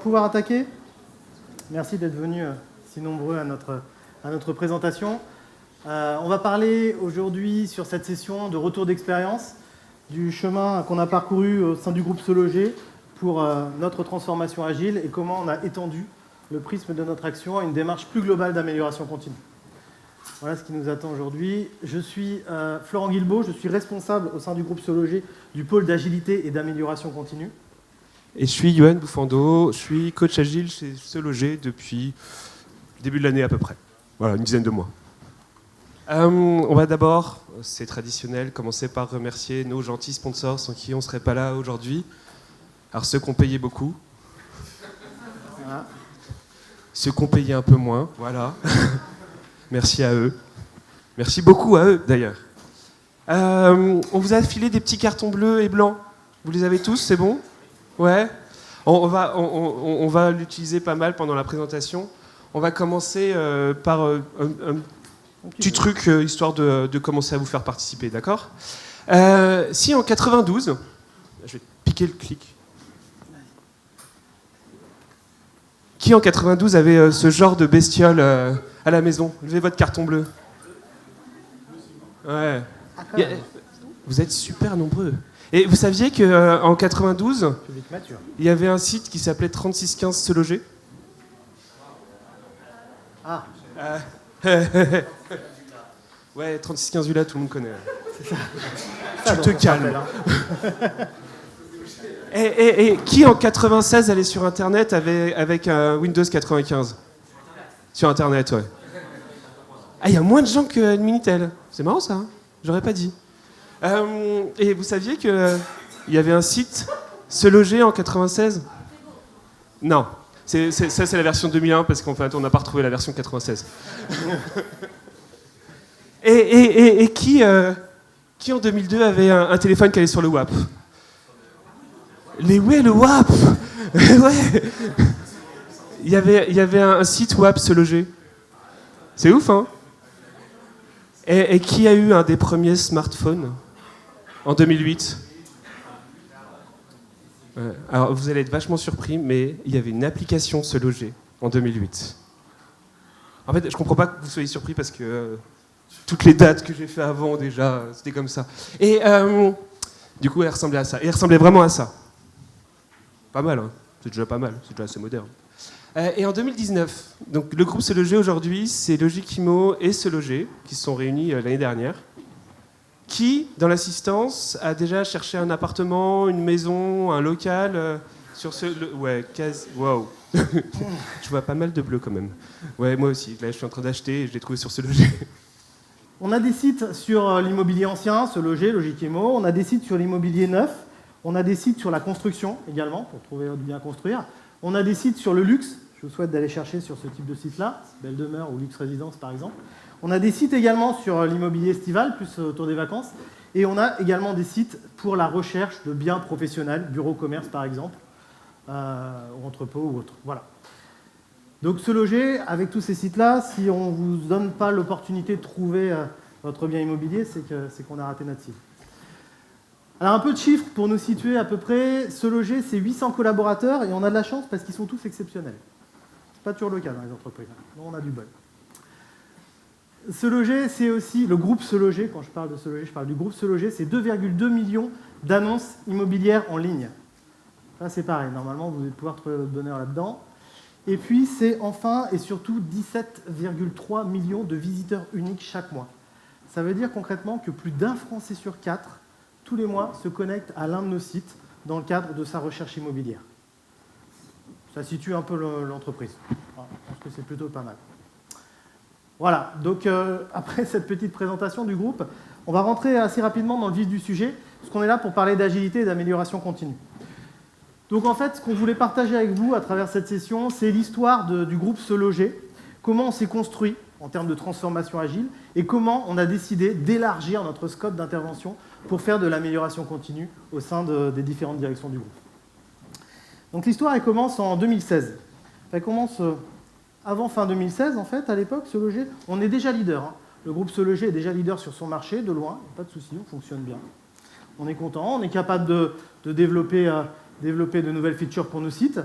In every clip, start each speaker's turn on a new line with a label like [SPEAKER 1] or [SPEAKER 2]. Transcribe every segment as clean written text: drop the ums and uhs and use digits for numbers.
[SPEAKER 1] pouvoir attaquer. Merci d'être venus si nombreux à notre présentation. On va parler aujourd'hui sur cette session de retour d'expérience du chemin qu'on a parcouru au sein du groupe Se Loger pour notre transformation agile et comment on a étendu le prisme de notre action à une démarche plus globale d'amélioration continue. Voilà ce qui nous attend aujourd'hui. Je suis Florent Guilbault, je suis responsable au sein du groupe Se Loger du pôle d'agilité et d'amélioration continue.
[SPEAKER 2] Et je suis Yoann Bouffando, je suis coach agile chez Se Loger depuis le début de l'année à peu près. Voilà, une dizaine de mois. On va d'abord, c'est traditionnel, commencer par remercier nos gentils sponsors sans qui on ne serait pas là aujourd'hui. Alors ceux qui ont payé beaucoup, voilà. Ceux qui ont payé un peu moins, voilà. Merci à eux. Merci beaucoup à eux d'ailleurs. On vous a filé des petits cartons bleus et blancs. Vous les avez tous, c'est bon ? Ouais. On va l'utiliser pas mal pendant la présentation. On va commencer par un petit truc, histoire de commencer à vous faire participer, d'accord ? Si en 92, je vais piquer le clic. Qui en 92 avait ce genre de bestiole à la maison ? Levez votre carton bleu. Ouais. Vous êtes super nombreux. Et vous saviez qu'en 92, il y avait un site qui s'appelait 3615 Se Loger ?
[SPEAKER 1] Ah.
[SPEAKER 2] Ouais, 3615 Villa, tout le monde connaît.
[SPEAKER 1] Ça,
[SPEAKER 2] tu te calmes. Et qui en 96 allait sur Internet avec un Windows 95 ? Sur Internet, ouais. Ah, il y a moins de gens que Minitel. C'est marrant ça, hein ? J'aurais pas dit. Et vous saviez qu'il y avait un site Se Loger en 96 ? Non. Ça, c'est la version 2001 parce qu'en fait, on n'a pas retrouvé la version 96. et qui en 2002 avait un téléphone qui allait sur le WAP ? Le WAP. Ouais. Il y avait un site WAP Se Loger. C'est ouf, hein ? Et qui a eu un des premiers smartphones en 2008 ? Alors, vous allez être vachement surpris, mais il y avait une application Se Loger en 2008. En fait, je comprends pas que vous soyez surpris parce que toutes les dates que j'ai fait avant, déjà, c'était comme ça. Et du coup, elle ressemblait à ça. Et elle ressemblait vraiment à ça. Pas mal, hein ? C'est déjà pas mal. C'est déjà assez moderne. Et en 2019, donc le groupe Se Loger aujourd'hui, c'est Logikimo et Se Loger qui se sont réunis l'année dernière. Qui, dans l'assistance, a déjà cherché un appartement, une maison, un local sur ce... Ouais, quasi... Wow. Je vois pas mal de bleu quand même. Ouais, moi aussi. Là, je suis en train d'acheter et je l'ai trouvé sur Se Loger.
[SPEAKER 1] On a des sites sur l'immobilier ancien, Se Loger, Logikimo. On a des sites sur l'immobilier neuf. On a des sites sur la construction également, pour trouver bien construire. On a des sites sur le luxe. Je vous souhaite d'aller chercher sur ce type de site-là, Belle Demeure ou Luxe Résidence par exemple. On a des sites également sur l'immobilier estival, plus autour des vacances. Et on a également des sites pour la recherche de biens professionnels, bureaux, commerce par exemple, ou entrepôts ou autres. Voilà. Donc Se Loger, avec tous ces sites-là, si on ne vous donne pas l'opportunité de trouver votre bien immobilier, c'est qu'on a raté notre cible. Alors un peu de chiffres pour nous situer à peu près. Se Loger, c'est 800 collaborateurs et on a de la chance parce qu'ils sont tous exceptionnels. C'est pas toujours le cas dans les entreprises. Nous, on a du bol. Se Loger, c'est aussi le groupe Se Loger. Quand je parle de Se Loger, je parle du groupe Se Loger. C'est 2,2 millions d'annonces immobilières en ligne. Là, c'est pareil. Normalement, vous allez pouvoir trouver votre bonheur là-dedans. Et puis, c'est enfin et surtout 17,3 millions de visiteurs uniques chaque mois. Ça veut dire concrètement que plus d'un Français sur 4, tous les mois, se connecte à l'un de nos sites dans le cadre de sa recherche immobilière. Ça situe un peu l'entreprise. Je pense que c'est plutôt pas mal. Voilà, donc après cette petite présentation du groupe, on va rentrer assez rapidement dans le vif du sujet, parce qu'on est là pour parler d'agilité et d'amélioration continue. Donc en fait, ce qu'on voulait partager avec vous à travers cette session, c'est l'histoire du groupe Se Loger, comment on s'est construit en termes de transformation agile, et comment on a décidé d'élargir notre scope d'intervention pour faire de l'amélioration continue au sein des différentes directions du groupe. Donc l'histoire, elle commence en 2016. Elle commence avant fin 2016, en fait, à l'époque, Se Loger, on est déjà leader. Hein. Le groupe Se Loger est déjà leader sur son marché, de loin, pas de souci, on fonctionne bien. On est content, on est capable de développer de nouvelles features pour nos sites.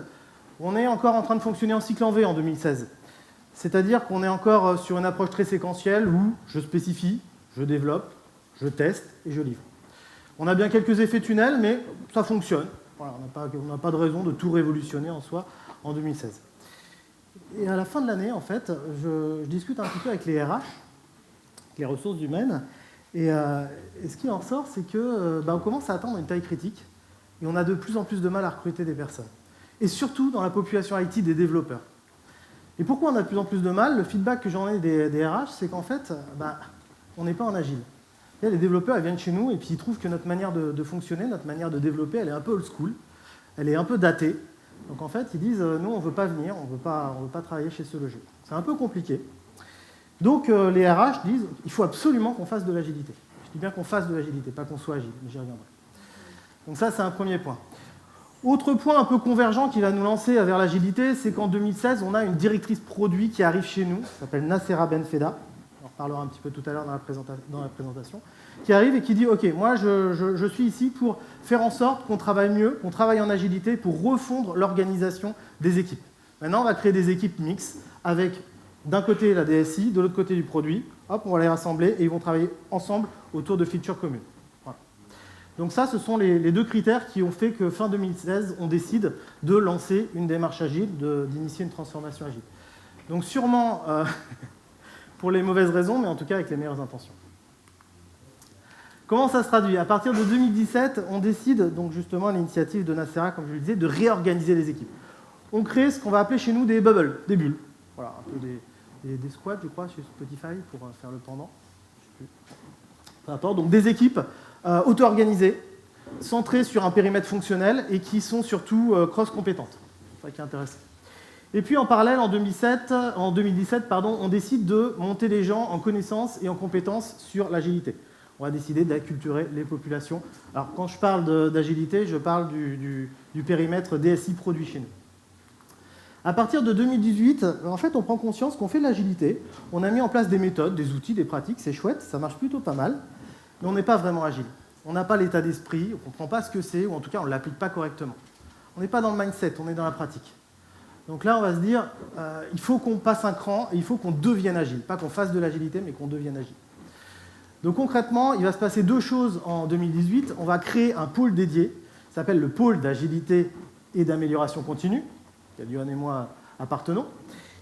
[SPEAKER 1] On est encore en train de fonctionner en cycle en V en 2016. C'est-à-dire qu'on est encore sur une approche très séquentielle où je spécifie, je développe, je teste et je livre. On a bien quelques effets tunnels, mais ça fonctionne. Voilà, on n'a pas de raison de tout révolutionner en soi en 2016. Et à la fin de l'année, en fait, je discute un petit peu avec les RH, les ressources humaines, et ce qui en ressort, c'est qu'on commence à atteindre une taille critique, et on a de plus en plus de mal à recruter des personnes. Et surtout dans la population IT des développeurs. Et pourquoi on a de plus en plus de mal? Le feedback que j'en ai des RH, c'est qu'en fait, on n'est pas en agile. Et les développeurs, ils viennent chez nous et puis ils trouvent que notre manière de fonctionner, notre manière de développer, elle est un peu old school, elle est un peu datée. Donc en fait, ils disent, nous, on ne veut pas venir, on ne veut pas travailler chez SeLoger. C'est un peu compliqué. Donc les RH disent, il faut absolument qu'on fasse de l'agilité. Je dis bien qu'on fasse de l'agilité, pas qu'on soit agile, mais j'y reviendrai. Donc ça, c'est un premier point. Autre point un peu convergent qui va nous lancer vers l'agilité, c'est qu'en 2016, on a une directrice produit qui arrive chez nous, qui s'appelle Nacera Benfeda, on en reparlera un petit peu tout à l'heure dans la présentation, qui arrive et qui dit « Ok, moi je suis ici pour faire en sorte qu'on travaille mieux, qu'on travaille en agilité pour refondre l'organisation des équipes. Maintenant, on va créer des équipes mixtes avec d'un côté la DSI, de l'autre côté du produit, hop, on va les rassembler et ils vont travailler ensemble autour de features communes. » Donc ça, ce sont les deux critères qui ont fait que fin 2016, on décide de lancer une démarche agile, d'initier une transformation agile. Donc sûrement pour les mauvaises raisons, mais en tout cas avec les meilleures intentions. Comment ça se traduit? À partir de 2017, on décide, donc justement à l'initiative de Nacera, comme je le disais, de réorganiser les équipes. On crée ce qu'on va appeler chez nous des bubbles, des bulles. Voilà, un peu des squads, je crois, chez Spotify, pour faire le pendant. Je sais plus. Peu importe, donc des équipes auto-organisées, centrées sur un périmètre fonctionnel et qui sont surtout cross-compétentes. C'est ça qui est intéressant. Et puis en parallèle, en 2017, on décide de monter les gens en connaissances et en compétences sur l'agilité. On va décider d'acculturer les populations. Alors quand je parle d'agilité, je parle du périmètre DSI produit chez nous. À partir de 2018, en fait, on prend conscience qu'on fait de l'agilité. On a mis en place des méthodes, des outils, des pratiques, c'est chouette, ça marche plutôt pas mal. Mais on n'est pas vraiment agile. On n'a pas l'état d'esprit, on ne comprend pas ce que c'est, ou en tout cas, on ne l'applique pas correctement. On n'est pas dans le mindset, on est dans la pratique. Donc là, on va se dire, il faut qu'on passe un cran, et il faut qu'on devienne agile. Pas qu'on fasse de l'agilité, mais qu'on devienne agile. Donc concrètement, il va se passer deux choses en 2018. On va créer un pôle dédié, ça s'appelle le pôle d'agilité et d'amélioration continue, auquel Johan et moi appartenons.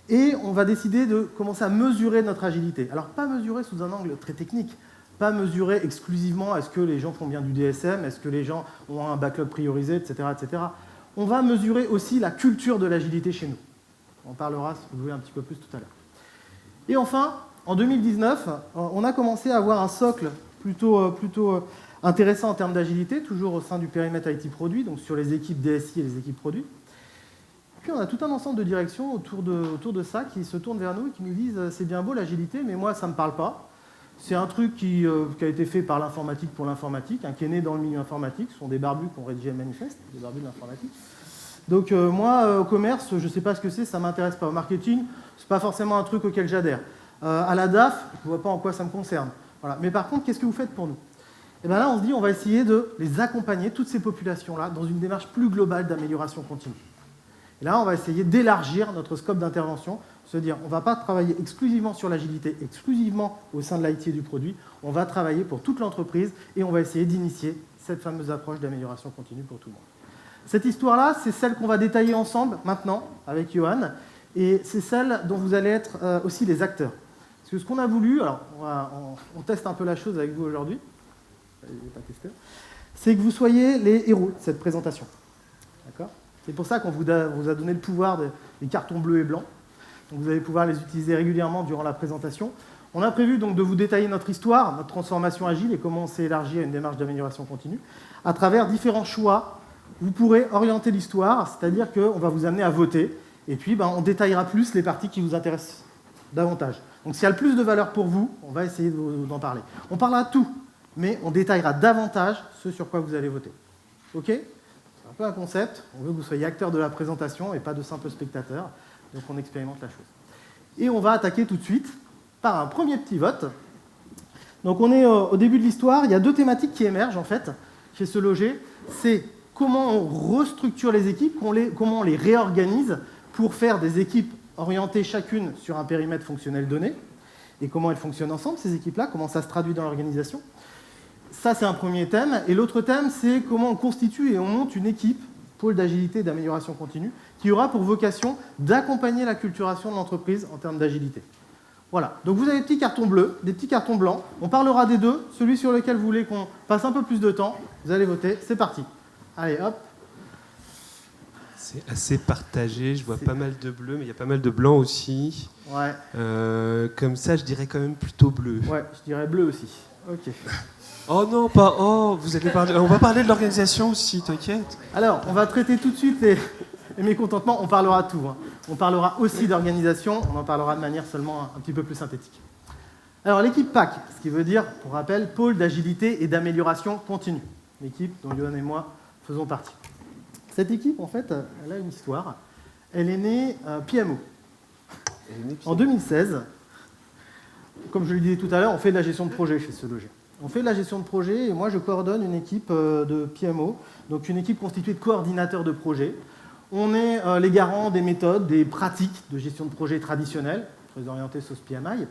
[SPEAKER 1] Et on va décider de commencer à mesurer notre agilité. Alors pas mesurer sous un angle très technique, pas mesurer exclusivement est-ce que les gens font bien du DSM, est-ce que les gens ont un backlog priorisé, etc., etc. On va mesurer aussi la culture de l'agilité chez nous. On parlera, si vous voulez, un petit peu plus tout à l'heure. Et enfin, en 2019, on a commencé à avoir un socle plutôt intéressant en termes d'agilité, toujours au sein du périmètre IT produit, donc sur les équipes DSI et les équipes produits. Puis on a tout un ensemble de directions autour de ça qui se tournent vers nous et qui nous disent « c'est bien beau l'agilité, mais moi ça ne me parle pas ». C'est un truc qui a été fait par l'informatique pour l'informatique, qui est né dans le milieu informatique. Ce sont des barbus qui ont rédigé le manifeste, des barbus de l'informatique. Donc moi, au commerce, je ne sais pas ce que c'est, ça ne m'intéresse pas. Au marketing, ce n'est pas forcément un truc auquel j'adhère. À la DAF, je ne vois pas en quoi ça me concerne. Voilà. Mais par contre, qu'est-ce que vous faites pour nous? Et bien là, on se dit, on va essayer de les accompagner, toutes ces populations-là, dans une démarche plus globale d'amélioration continue. Et là, on va essayer d'élargir notre scope d'intervention, se dire, on ne va pas travailler exclusivement sur l'agilité, exclusivement au sein de l'IT et du produit, on va travailler pour toute l'entreprise et on va essayer d'initier cette fameuse approche d'amélioration continue pour tout le monde. Cette histoire-là, c'est celle qu'on va détailler ensemble maintenant avec Johan, et c'est celle dont vous allez être aussi les acteurs. Parce que ce qu'on a voulu, alors on teste un peu la chose avec vous aujourd'hui, c'est que vous soyez les héros de cette présentation. D'accord ? C'est pour ça qu'on vous a donné le pouvoir des cartons bleus et blancs. Donc vous allez pouvoir les utiliser régulièrement durant la présentation. On a prévu donc de vous détailler notre histoire, notre transformation agile et comment on s'est élargi à une démarche d'amélioration continue. À travers différents choix, vous pourrez orienter l'histoire, c'est-à-dire qu'on va vous amener à voter. Et puis on détaillera plus les parties qui vous intéressent davantage. Donc s'il y a le plus de valeur pour vous, on va essayer d'en parler. On parlera de tout, mais on détaillera davantage ce sur quoi vous allez voter. OK ? C'est un peu un concept. On veut que vous soyez acteurs de la présentation et pas de simples spectateurs. Donc on expérimente la chose. Et on va attaquer tout de suite par un premier petit vote. Donc on est au début de l'histoire. Il y a deux thématiques qui émergent en fait chez SeLoger. C'est comment on restructure les équipes, comment on les réorganise pour faire des équipes orientées chacune sur un périmètre fonctionnel donné, et comment elles fonctionnent ensemble, ces équipes-là, comment ça se traduit dans l'organisation. Ça, c'est un premier thème. Et l'autre thème, c'est comment on constitue et on monte une équipe, pôle d'agilité et d'amélioration continue, qui aura pour vocation d'accompagner la culturation de l'entreprise en termes d'agilité. Voilà. Donc vous avez des petits cartons bleus, des petits cartons blancs. On parlera des deux. Celui sur lequel vous voulez qu'on passe un peu plus de temps, vous allez voter. C'est parti. Allez, hop.
[SPEAKER 2] C'est assez partagé. Je vois pas mal de bleus, mais il y a pas mal de blancs aussi.
[SPEAKER 1] Ouais.
[SPEAKER 2] Comme ça, je dirais quand même plutôt bleu.
[SPEAKER 1] Ouais, je dirais bleu aussi. Ok.
[SPEAKER 2] Oh non, pas oh. Vous allez parler. On va parler de l'organisation aussi, t'inquiète.
[SPEAKER 1] Alors, on va traiter tout de suite les mécontentements. On parlera de tout. Hein. On parlera aussi d'organisation. On en parlera de manière seulement un petit peu plus synthétique. Alors, l'équipe PAC, ce qui veut dire, pour rappel, pôle d'agilité et d'amélioration continue. L'équipe dont Johan et moi faisons partie. Cette équipe, en fait, elle a une histoire. Elle est née PMO. En 2016, comme je le disais tout à l'heure, on fait de la gestion de projet chez SeLoger. On fait de la gestion de projet et moi je coordonne une équipe de PMO, donc une équipe constituée de coordinateurs de projet. On est les garants des méthodes, des pratiques de gestion de projet traditionnelles, très orientées sauce PMI.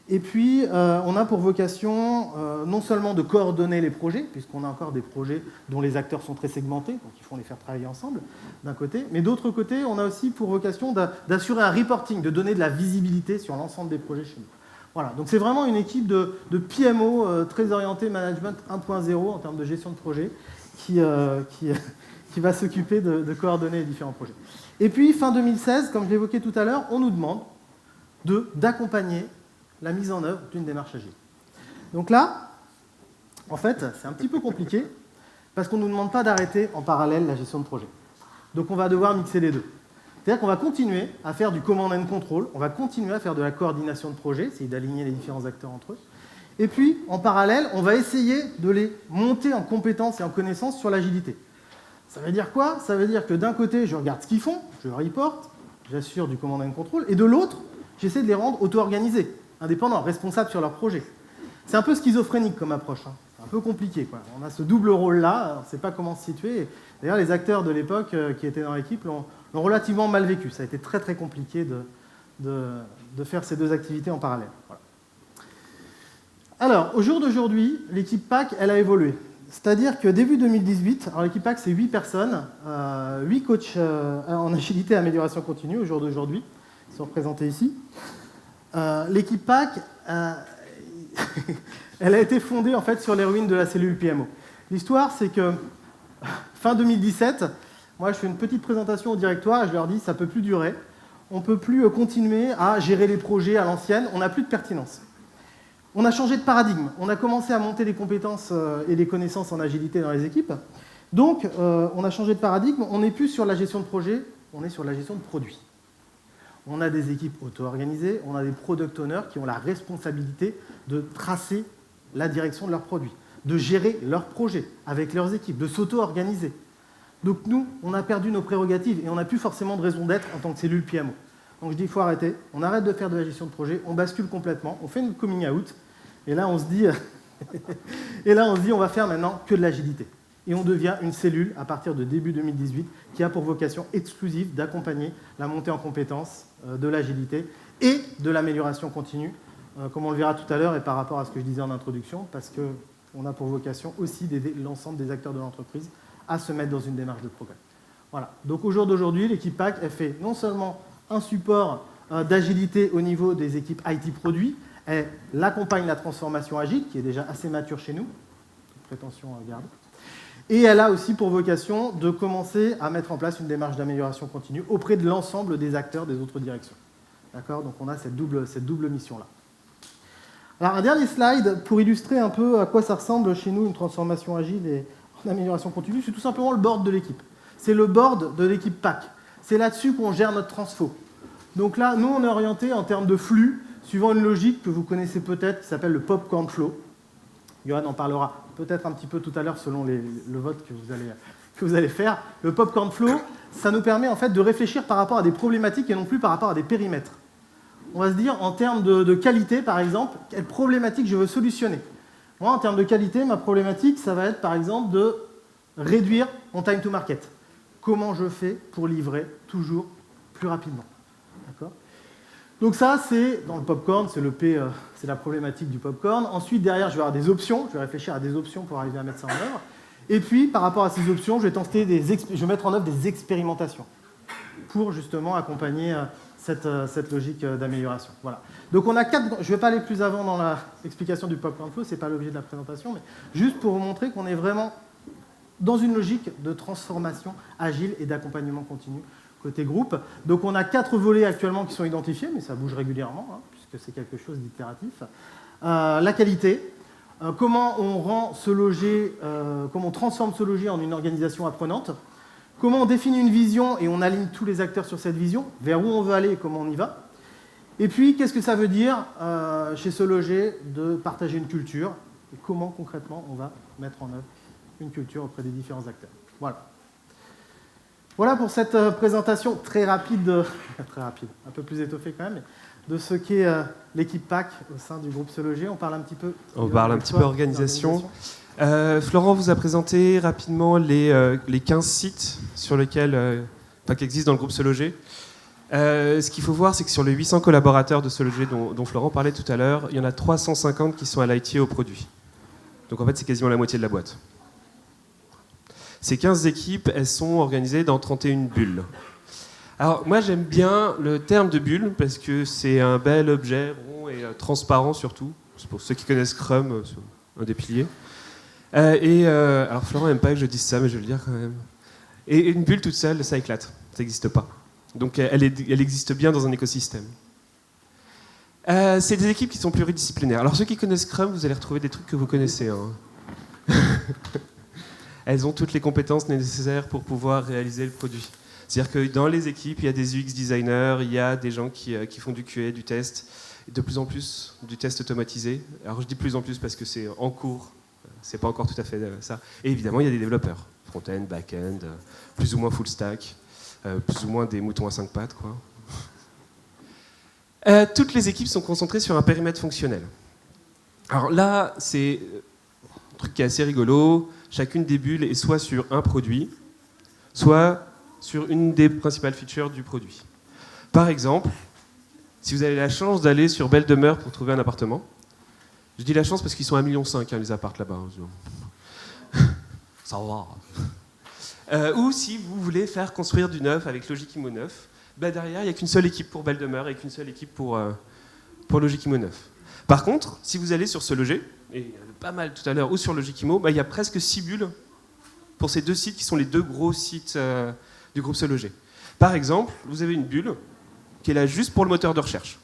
[SPEAKER 1] Et puis on a pour vocation non seulement de coordonner les projets, puisqu'on a encore des projets dont les acteurs sont très segmentés, donc il faut les faire travailler ensemble d'un côté, mais d'autre côté, on a aussi pour vocation d'assurer un reporting, de donner de la visibilité sur l'ensemble des projets chez nous. Voilà, donc c'est vraiment une équipe de PMO très orientée management 1.0 en termes de gestion de projet qui va s'occuper de coordonner les différents projets. Et puis, fin 2016, comme je l'évoquais tout à l'heure, on nous demande d'accompagner la mise en œuvre d'une démarche agile. Donc là, en fait, c'est un petit peu compliqué parce qu'on ne nous demande pas d'arrêter en parallèle la gestion de projet. Donc on va devoir mixer les deux. C'est-à-dire qu'on va continuer à faire du command and control, on va continuer à faire de la coordination de projet, essayer d'aligner les différents acteurs entre eux. Et puis, en parallèle, on va essayer de les monter en compétences et en connaissances sur l'agilité. Ça veut dire quoi? Ça veut dire que d'un côté, je regarde ce qu'ils font, je reporte, j'assure du command and control, et de l'autre, j'essaie de les rendre auto-organisés, indépendants, responsables sur leur projet. C'est un peu schizophrénique comme approche, hein. C'est un peu compliqué, quoi. On a ce double rôle-là, on ne sait pas comment se situer. D'ailleurs, les acteurs de l'époque qui étaient dans l'équipe l'ont relativement mal vécu. Ça a été très très compliqué de faire ces deux activités en parallèle. Voilà. Alors, au jour d'aujourd'hui, l'équipe PAC, elle a évolué. C'est-à-dire que début 2018, alors l'équipe PAC, c'est 8 personnes, 8 coachs en agilité et amélioration continue au jour d'aujourd'hui, qui sont représentés ici. L'équipe PAC, elle a été fondée en fait sur les ruines de la cellule PMO. L'histoire, c'est que fin 2017, moi je fais une petite présentation au directoire et je leur dis ça ne peut plus durer, on ne peut plus continuer à gérer les projets à l'ancienne, on n'a plus de pertinence. On a changé de paradigme, on a commencé à monter les compétences et les connaissances en agilité dans les équipes, donc on a changé de paradigme, on n'est plus sur la gestion de projet, on est sur la gestion de produits. On a des équipes auto-organisées, on a des product owners qui ont la responsabilité de tracer la direction de leurs produits, de gérer leurs projets avec leurs équipes, de s'auto-organiser. Donc nous, on a perdu nos prérogatives et on n'a plus forcément de raison d'être en tant que cellule PMO. Donc je dis, il faut arrêter, on arrête de faire de la gestion de projet, on bascule complètement, on fait une coming out, et là on se dit, on va faire maintenant que de l'agilité. Et on devient une cellule, à partir de début 2018, qui a pour vocation exclusive d'accompagner la montée en compétences de l'agilité et de l'amélioration continue, comme on le verra tout à l'heure et par rapport à ce que je disais en introduction, parce qu'on a pour vocation aussi d'aider l'ensemble des acteurs de l'entreprise à se mettre dans une démarche de progrès. Voilà. Donc au jour d'aujourd'hui, l'équipe PAC, elle fait non seulement un support d'agilité au niveau des équipes IT produits, elle accompagne la transformation agile, qui est déjà assez mature chez nous, prétention à garder. Et elle a aussi pour vocation de commencer à mettre en place une démarche d'amélioration continue auprès de l'ensemble des acteurs des autres directions. D'accord ? Donc on a cette double mission-là. Alors un dernier slide pour illustrer un peu à quoi ça ressemble chez nous une transformation agile et en amélioration continue, c'est tout simplement le board de l'équipe. C'est le board de l'équipe PAC. C'est là-dessus qu'on gère notre transfo. Donc là, nous on est orienté en termes de flux, suivant une logique que vous connaissez peut-être, qui s'appelle le popcorn flow. Johan en parlera peut-être un petit peu tout à l'heure selon le vote que vous allez faire. Le popcorn flow, ça nous permet en fait de réfléchir par rapport à des problématiques et non plus par rapport à des périmètres. On va se dire en termes de qualité, par exemple, quelle problématique je veux solutionner. Moi, en termes de qualité, ma problématique, ça va être par exemple de réduire mon time to market. Comment je fais pour livrer toujours plus rapidement. D'accord ? Donc ça, c'est dans le popcorn, c'est la problématique du popcorn. Ensuite, derrière, je vais avoir des options. Je vais réfléchir à des options pour arriver à mettre ça en œuvre. Et puis, par rapport à ces options, je vais mettre en œuvre des expérimentations pour justement accompagner cette logique d'amélioration. Voilà. Donc on a 4. Je ne vais pas aller plus avant dans l'explication du popcorn flow, ce n'est pas l'objet de la présentation, mais juste pour vous montrer qu'on est vraiment dans une logique de transformation agile et d'accompagnement continu côté groupe. Donc on a 4 volets actuellement qui sont identifiés, mais ça bouge régulièrement, hein, puisque c'est quelque chose d'itératif. La qualité, comment on rend ce loger, comment on transforme ce loger en une organisation apprenante, comment on définit une vision et on aligne tous les acteurs sur cette vision, vers où on veut aller et comment on y va. Et puis, qu'est-ce que ça veut dire chez ce loger de partager une culture et comment concrètement on va mettre en œuvre une culture auprès des différents acteurs. Voilà. Voilà pour cette présentation très rapide, un peu plus étoffée quand même, de ce qu'est l'équipe PAC au sein du groupe Se Loger. On parle un petit peu
[SPEAKER 2] organisation. Florent vous a présenté rapidement les 15 sites sur lesquels, qui existent dans le groupe Se Loger. Ce qu'il faut voir, c'est que sur les 800 collaborateurs de Se Loger dont Florent parlait tout à l'heure, il y en a 350 qui sont à l'IT et au produit. Donc en fait, c'est quasiment la moitié de la boîte. Ces 15 équipes, elles sont organisées dans 31 bulles. Alors moi, j'aime bien le terme de bulle parce que c'est un bel objet rond et transparent surtout. C'est pour ceux qui connaissent Scrum, un des piliers. Alors Florent n'aime pas que je dise ça, mais je vais le dire quand même. Et une bulle toute seule, ça éclate. Ça n'existe pas. Donc elle existe bien dans un écosystème. C'est des équipes qui sont pluridisciplinaires. Alors ceux qui connaissent Scrum, vous allez retrouver des trucs que vous connaissez. Hein. Elles ont toutes les compétences nécessaires pour pouvoir réaliser le produit. C'est-à-dire que dans les équipes, il y a des UX designers, il y a des gens qui font du QA, du test, et de plus en plus du test automatisé. Alors je dis plus en plus parce que c'est en cours, c'est pas encore tout à fait ça. Et évidemment, il y a des développeurs, front-end, back-end, plus ou moins full stack, plus ou moins des moutons à 5 pattes, quoi. Toutes les équipes sont concentrées sur un périmètre fonctionnel. Alors là, c'est un truc qui est assez rigolo. Chacune des bulles est soit sur un produit, soit sur une des principales features du produit. Par exemple, si vous avez la chance d'aller sur Belle Demeure pour trouver un appartement, je dis la chance parce qu'ils sont à 1,5 million les apparts là-bas. Ça va. Ou si vous voulez faire construire du neuf avec Logikimo 9, derrière, il n'y a qu'une seule équipe pour Belle Demeure et qu'une seule équipe pour Logikimo 9. Par contre, si vous allez sur Se Loger, et il y en a pas mal tout à l'heure, ou sur Logikimo, il y a presque 6 bulles pour ces 2 sites qui sont les 2 gros sites du groupe Se Loger. Par exemple, vous avez une bulle qui est là juste pour le moteur de recherche.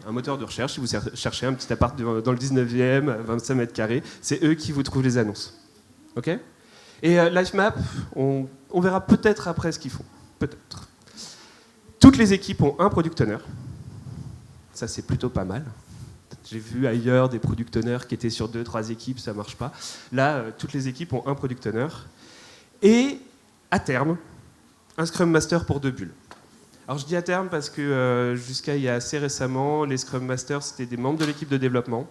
[SPEAKER 2] Un moteur de recherche, si vous cherchez un petit appart dans le 19e, 25 mètres carrés, c'est eux qui vous trouvent les annonces. Ok ? Et LifeMap, on verra peut-être après ce qu'ils font. Peut-être. Toutes les équipes ont un product owner. Ça, c'est plutôt pas mal. J'ai vu ailleurs des product owners qui étaient sur 2-3 équipes, ça marche pas. Là, toutes les équipes ont un product owner. Et, à terme, un Scrum Master pour 2 bulles. Alors je dis à terme parce que jusqu'à il y a assez récemment, les Scrum Masters, c'était des membres de l'équipe de développement.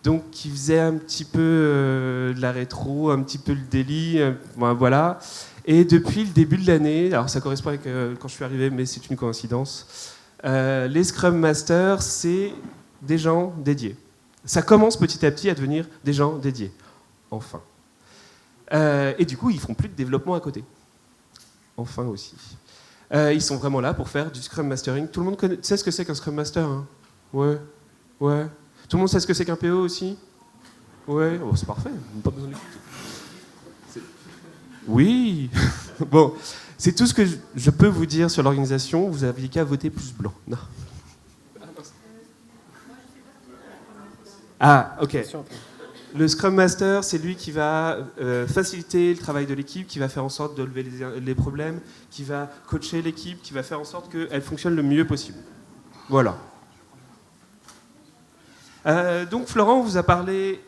[SPEAKER 2] Donc qui faisaient un petit peu de la rétro, un petit peu le daily, voilà. Et depuis le début de l'année, alors ça correspond avec quand je suis arrivé, mais c'est une coïncidence, les Scrum Masters, c'est des gens dédiés. Ça commence petit à petit à devenir des gens dédiés. Enfin. Et du coup, ils font plus de développement à côté. Enfin aussi. Ils sont vraiment là pour faire du Scrum Mastering. Tout le monde sait ce que c'est qu'un Scrum Master, hein ? Ouais. Tout le monde sait ce que c'est qu'un PO aussi ? Ouais. Oh, c'est parfait. Pas besoin d'écouter. Oui. Bon, c'est tout ce que je peux vous dire sur l'organisation. Vous n'aviez qu'à voter plus blanc. Non. Ah, ok. Le Scrum Master, c'est lui qui va faciliter le travail de l'équipe, qui va faire en sorte de lever les problèmes, qui va coacher l'équipe, qui va faire en sorte qu'elle fonctionne le mieux possible. Voilà. Donc Florent vous a parlé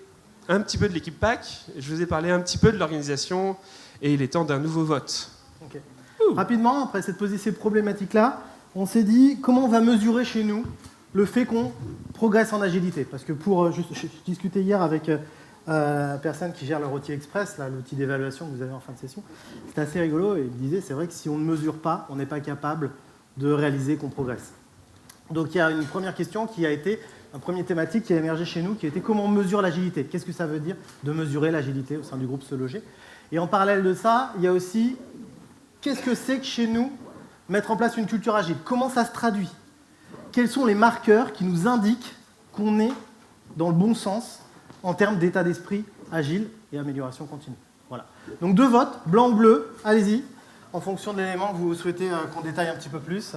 [SPEAKER 2] un petit peu de l'équipe PAC, je vous ai parlé un petit peu de l'organisation, et il est temps d'un nouveau vote.
[SPEAKER 1] Okay. Rapidement, après s'être posé ces problématiques-là, on s'est dit comment on va mesurer chez nous le fait qu'on progresse en agilité. Parce que je discutais hier avec la personne qui gère le Rôti Express, l'outil d'évaluation que vous avez en fin de session. C'était assez rigolo et il me disait, c'est vrai que si on ne mesure pas, on n'est pas capable de réaliser qu'on progresse. Donc il y a une première question qui a été, un premier thématique qui a émergé chez nous, qui a été comment on mesure l'agilité. Qu'est-ce que ça veut dire de mesurer l'agilité au sein du groupe Se Loger? Et en parallèle de ça, il y a aussi, qu'est-ce que c'est que chez nous, mettre en place une culture agile? Comment ça se traduit? Quels sont les marqueurs qui nous indiquent qu'on est dans le bon sens en termes d'état d'esprit agile et amélioration continue? Voilà. Donc 2 votes, blanc ou bleu, allez-y, en fonction de l'élément que vous souhaitez qu'on détaille un petit peu plus.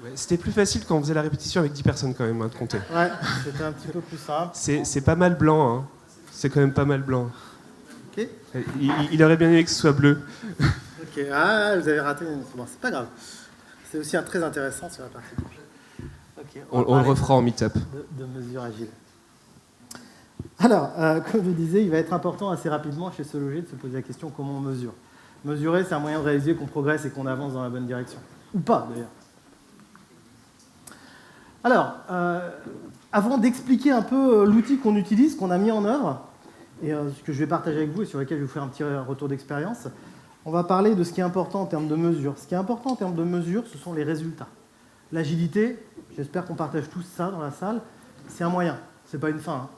[SPEAKER 2] Ouais, c'était plus facile quand on faisait la répétition avec 10 personnes quand même, de compter.
[SPEAKER 1] Ouais, c'était un petit peu plus simple.
[SPEAKER 2] C'est pas mal blanc, hein. C'est quand même pas mal blanc.
[SPEAKER 1] Ok.
[SPEAKER 2] Il aurait bien aimé que ce soit bleu.
[SPEAKER 1] Ok, ah, vous avez raté. Bon, c'est pas grave. C'est aussi très intéressant sur la partie blanche. Okay,
[SPEAKER 2] on le refera en meet-up.
[SPEAKER 1] De mesures agiles. Alors, comme je disais, il va être important assez rapidement chez Se Loger de se poser la question comment on mesure. Mesurer, c'est un moyen de réaliser qu'on progresse et qu'on avance dans la bonne direction. Ou pas, d'ailleurs. Alors, avant d'expliquer un peu l'outil qu'on utilise, qu'on a mis en œuvre, et ce que je vais partager avec vous et sur lequel je vais vous faire un petit retour d'expérience, on va parler de ce qui est important en termes de mesure. Ce qui est important en termes de mesure, ce sont les résultats. L'agilité, j'espère qu'on partage tous ça dans la salle, c'est un moyen, ce n'est pas une fin. Hein.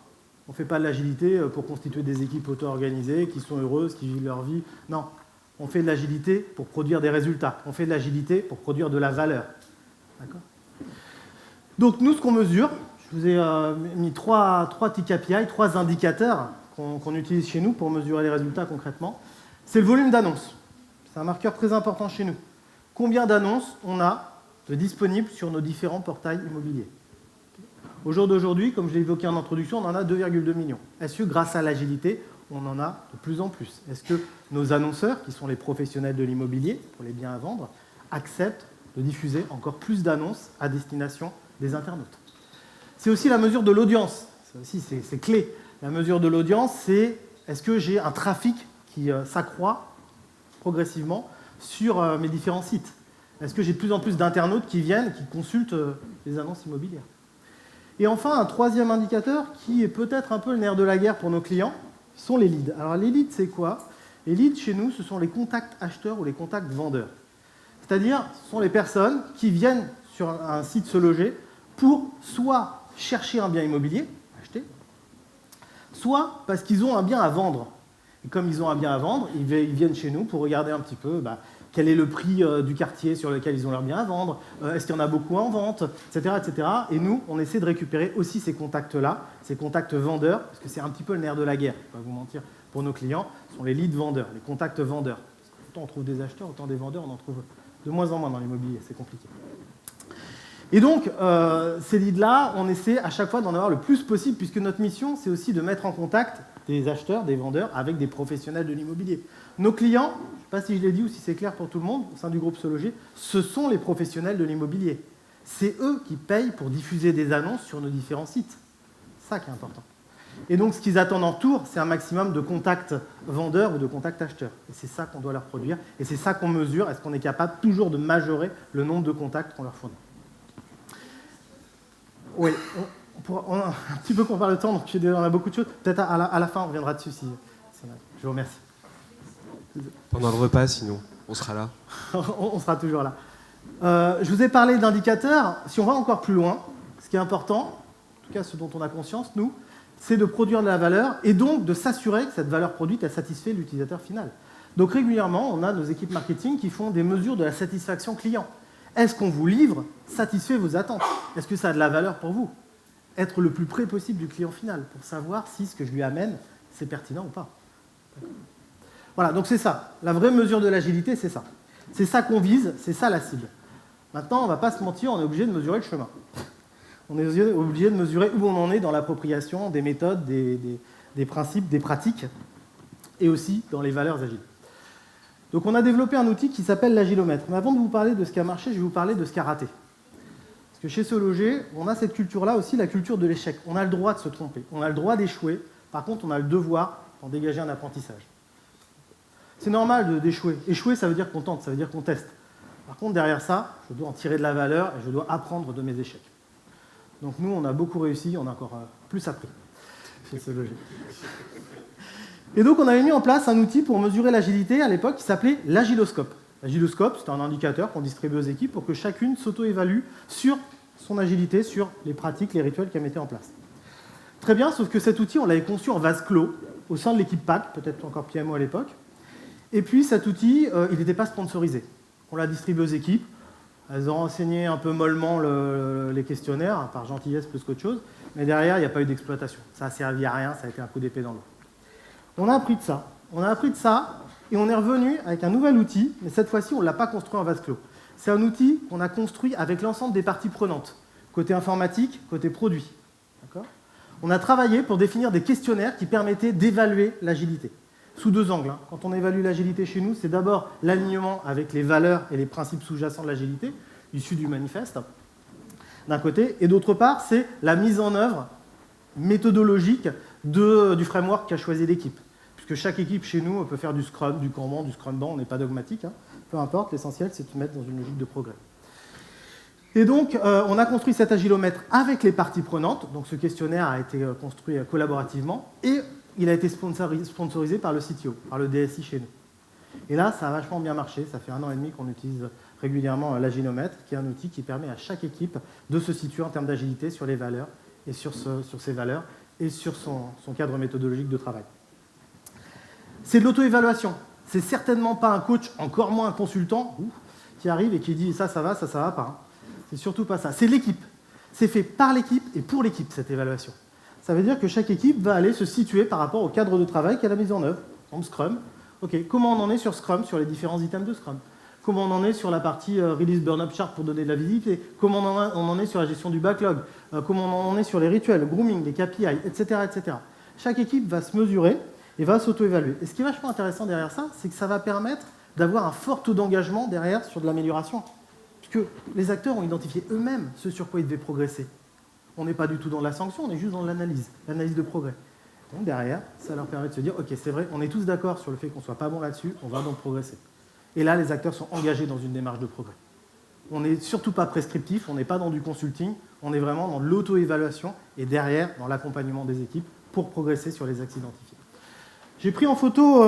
[SPEAKER 1] On ne fait pas de l'agilité pour constituer des équipes auto-organisées, qui sont heureuses, qui vivent leur vie. Non, on fait de l'agilité pour produire des résultats. On fait de l'agilité pour produire de la valeur. D'accord ? Donc nous, ce qu'on mesure, je vous ai mis trois petits KPI, 3 indicateurs qu'on utilise chez nous pour mesurer les résultats concrètement. C'est le volume d'annonces. C'est un marqueur très important chez nous. Combien d'annonces on a de disponibles sur nos différents portails immobiliers? Au jour d'aujourd'hui, comme je l'ai évoqué en introduction, on en a 2,2 millions. Est-ce que grâce à l'agilité, on en a de plus en plus? Est-ce que nos annonceurs, qui sont les professionnels de l'immobilier, pour les biens à vendre, acceptent de diffuser encore plus d'annonces à destination des internautes? C'est aussi la mesure de l'audience. Ça aussi, c'est clé. La mesure de l'audience, c'est est-ce que j'ai un trafic qui s'accroît progressivement sur mes différents sites? Est-ce que j'ai de plus en plus d'internautes qui viennent, qui consultent les annonces immobilières? Et enfin, un troisième indicateur qui est peut-être un peu le nerf de la guerre pour nos clients, sont les leads. Alors les leads, c'est quoi? Les leads, chez nous, ce sont les contacts acheteurs ou les contacts vendeurs. C'est-à-dire, ce sont les personnes qui viennent sur un site Se Loger pour soit chercher un bien immobilier, acheter, soit parce qu'ils ont un bien à vendre. Et comme ils ont un bien à vendre, ils viennent chez nous pour regarder un petit peu quel est le prix du quartier sur lequel ils ont leur bien à vendre, est-ce qu'il y en a beaucoup en vente, etc., etc. Et nous, on essaie de récupérer aussi ces contacts-là, ces contacts vendeurs, parce que c'est un petit peu le nerf de la guerre, je ne vais pas vous mentir, pour nos clients, ce sont les leads vendeurs, les contacts vendeurs. Autant on trouve des acheteurs, autant des vendeurs, on en trouve de moins en moins dans l'immobilier, c'est compliqué. Et donc, ces leads-là, on essaie à chaque fois d'en avoir le plus possible, puisque notre mission, c'est aussi de mettre en contact des acheteurs, des vendeurs, avec des professionnels de l'immobilier. Nos clients, je ne sais pas si je l'ai dit ou si c'est clair pour tout le monde, au sein du groupe Se Loger, ce sont les professionnels de l'immobilier. C'est eux qui payent pour diffuser des annonces sur nos différents sites. C'est ça qui est important. Et donc, ce qu'ils attendent en retour, c'est un maximum de contacts vendeurs ou de contacts acheteurs. Et c'est ça qu'on doit leur produire. Et c'est ça qu'on mesure. Est-ce qu'on est capable toujours de majorer le nombre de contacts qu'on leur fournit? Oui, on a un petit peu qu'on parle de temps, donc on a beaucoup de choses. Peut-être à la fin, on reviendra dessus. Je vous remercie.
[SPEAKER 2] Pendant le repas, sinon, on sera là.
[SPEAKER 1] On sera toujours là. Je vous ai parlé d'indicateurs. Si on va encore plus loin, ce qui est important, en tout cas ce dont on a conscience, nous, c'est de produire de la valeur et donc de s'assurer que cette valeur produite, elle satisfait l'utilisateur final. Donc régulièrement, on a nos équipes marketing qui font des mesures de la satisfaction client. Est-ce qu'on vous livre satisfait vos attentes? Est-ce que ça a de la valeur pour vous? Être le plus près possible du client final pour savoir si ce que je lui amène, c'est pertinent ou pas. Voilà, donc c'est ça. La vraie mesure de l'agilité, c'est ça. C'est ça qu'on vise, c'est ça la cible. Maintenant, on ne va pas se mentir, on est obligé de mesurer le chemin. On est obligé de mesurer où on en est dans l'appropriation des méthodes, des principes, des pratiques, et aussi dans les valeurs agiles. Donc on a développé un outil qui s'appelle l'agilomètre. Mais avant de vous parler de ce qui a marché, je vais vous parler de ce qui a raté. Parce que chez Se Loger, on a cette culture-là aussi, la culture de l'échec. On a le droit de se tromper, on a le droit d'échouer. Par contre, on a le devoir d'en dégager un apprentissage. C'est normal d'échouer. Échouer, ça veut dire qu'on tente, ça veut dire qu'on teste. Par contre, derrière ça, je dois en tirer de la valeur et je dois apprendre de mes échecs. Donc nous, on a beaucoup réussi, on a encore plus appris. chez ce loger. Et donc, on avait mis en place un outil pour mesurer l'agilité à l'époque qui s'appelait l'agiloscope. L'agiloscope, c'était un indicateur qu'on distribuait aux équipes pour que chacune s'auto-évalue sur son agilité, sur les pratiques, les rituels qu'elle mettait en place. Très bien, sauf que cet outil, on l'avait conçu en vase clos, au sein de l'équipe PAC, peut-être encore PMO à l'époque. Et puis, cet outil, il n'était pas sponsorisé. On l'a distribué aux équipes. Elles ont renseigné un peu mollement les questionnaires, par gentillesse plus qu'autre chose. Mais derrière, il n'y a pas eu d'exploitation. Ça n'a servi à rien, ça a été un coup d'épée dans l'eau. On a appris de ça. Et on est revenu avec un nouvel outil, mais cette fois-ci, on ne l'a pas construit en vase clos. C'est un outil qu'on a construit avec l'ensemble des parties prenantes, côté informatique, côté produit. D'accord ? On a travaillé pour définir des questionnaires qui permettaient d'évaluer l'agilité, sous deux angles. Quand on évalue l'agilité chez nous, c'est d'abord l'alignement avec les valeurs et les principes sous-jacents de l'agilité, issus du manifeste, d'un côté, et d'autre part, c'est la mise en œuvre méthodologique du framework qu'a choisi l'équipe. Puisque chaque équipe chez nous peut faire du Scrum, du Kanban, du Scrum-Ban, on n'est pas dogmatique, peu importe, l'essentiel c'est de se mettre dans une logique de progrès. Et donc, on a construit cet agilomètre avec les parties prenantes, donc ce questionnaire a été construit collaborativement, et il a été sponsorisé par le CTO, par le DSI chez nous. Et là, ça a vachement bien marché, ça fait 1 an et demi qu'on utilise régulièrement l'agilomètre, qui est un outil qui permet à chaque équipe de se situer en termes d'agilité sur les valeurs, et sur ses valeurs, et sur son cadre méthodologique de travail. C'est de l'auto-évaluation. C'est certainement pas un coach, encore moins un consultant, qui arrive et qui dit ça va pas. C'est surtout pas ça. C'est l'équipe. C'est fait par l'équipe et pour l'équipe, cette évaluation. Ça veut dire que chaque équipe va aller se situer par rapport au cadre de travail qu'elle a mis en œuvre, en Scrum. Ok, comment on en est sur Scrum, sur les différents items de Scrum? Comment on en est sur la partie Release Burn-Up Chart pour donner de la visibilité? Comment on en est sur la gestion du backlog? Comment on en est sur les rituels, le grooming, les KPI, etc., etc. Chaque équipe va se mesurer et va s'auto-évaluer. Et ce qui est vachement intéressant derrière ça, c'est que ça va permettre d'avoir un fort taux d'engagement derrière sur de l'amélioration. Puisque les acteurs ont identifié eux-mêmes ce sur quoi ils devaient progresser. On n'est pas du tout dans la sanction, on est juste dans l'analyse de progrès. Donc derrière, ça leur permet de se dire, ok, c'est vrai, on est tous d'accord sur le fait qu'on ne soit pas bon là-dessus, on va donc progresser. Et là, les acteurs sont engagés dans une démarche de progrès. On n'est surtout pas prescriptif, on n'est pas dans du consulting, on est vraiment dans l'auto-évaluation et derrière, dans l'accompagnement des équipes pour progresser sur les axes identifiés. J'ai pris en photo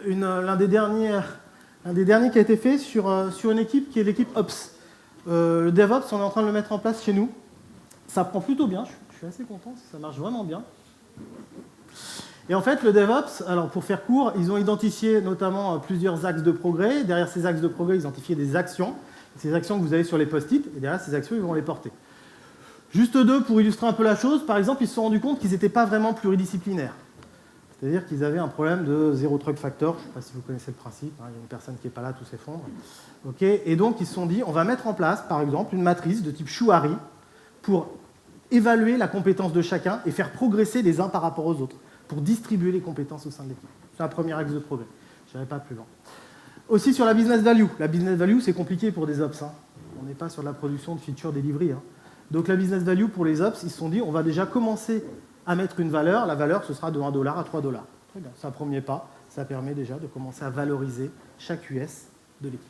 [SPEAKER 1] l'un des derniers qui a été fait sur une équipe qui est l'équipe Ops. Le DevOps, on est en train de le mettre en place chez nous. Ça prend plutôt bien, je suis assez content, ça marche vraiment bien. Et en fait, le DevOps, alors pour faire court, ils ont identifié notamment plusieurs axes de progrès. Derrière ces axes de progrès, ils ont identifié des actions. Ces actions que vous avez sur les post-it, et derrière ces actions, ils vont les porter. Juste deux pour illustrer un peu la chose. Par exemple, ils se sont rendus compte qu'ils n'étaient pas vraiment pluridisciplinaires. C'est-à-dire qu'ils avaient un problème de zéro truck factor. Je ne sais pas si vous connaissez le principe. Il y a une personne qui n'est pas là, tout s'effondre. Okay. Et donc, ils se sont dit, on va mettre en place, par exemple, une matrice de type Chouari pour évaluer la compétence de chacun et faire progresser les uns par rapport aux autres, pour distribuer les compétences au sein de l'équipe. C'est un premier axe de progrès. Je n'irai pas plus loin. Aussi sur la business value. La business value, c'est compliqué pour des ops. On n'est pas sur de la production de feature delivery. Donc la business value pour les ops, ils se sont dit, on va déjà commencer à mettre une valeur. La valeur, ce sera de $1 à $3. Très bien. C'est un premier pas. Ça permet déjà de commencer à valoriser chaque US de l'équipe.